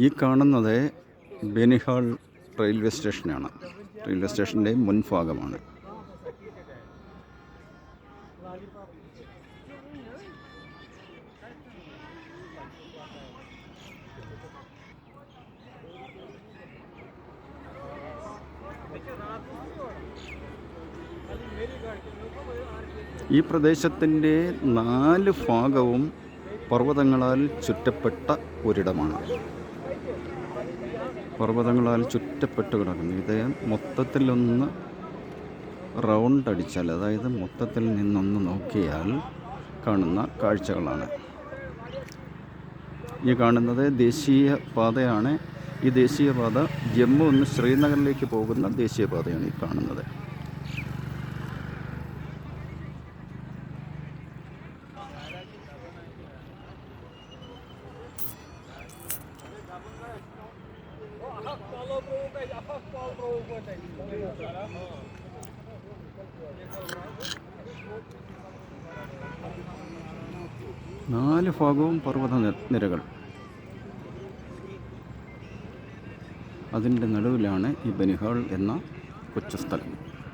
ഈ കാണുന്നത് ബെനിഹാൾ റെയിൽവേ സ്റ്റേഷനാണ്. റെയിൽവേ സ്റ്റേഷൻ്റെ മുൻഭാഗമാണ്. ഈ പ്രദേശത്തിൻ്റെ 4 ഭാഗവും പർവ്വതങ്ങളാൽ ചുറ്റപ്പെട്ട ഒരിടമാണ്. പർവ്വതങ്ങളാൽ ചുറ്റപ്പെട്ട് കിടക്കുന്നു. ഇത് മൊത്തത്തിലൊന്ന് റൗണ്ട് അടിച്ചാൽ, അതായത് മൊത്തത്തിൽ നിന്നൊന്ന് നോക്കിയാൽ കാണുന്ന കാഴ്ചകളാണ്. ഈ കാണുന്നത് ദേശീയ പാതയാണ്. ഈ ദേശീയപാത ജമ്മു നിന്ന് ശ്രീനഗറിലേക്ക് പോകുന്ന ദേശീയപാതയാണ് ഈ കാണുന്നത്. നാല് ഭാഗവും പർവ്വത നിരകൾ. അതിൻ്റെ നടുവിലാണ് ഈ ബനിഹാൾ എന്ന കൊച്ചു സ്ഥലം.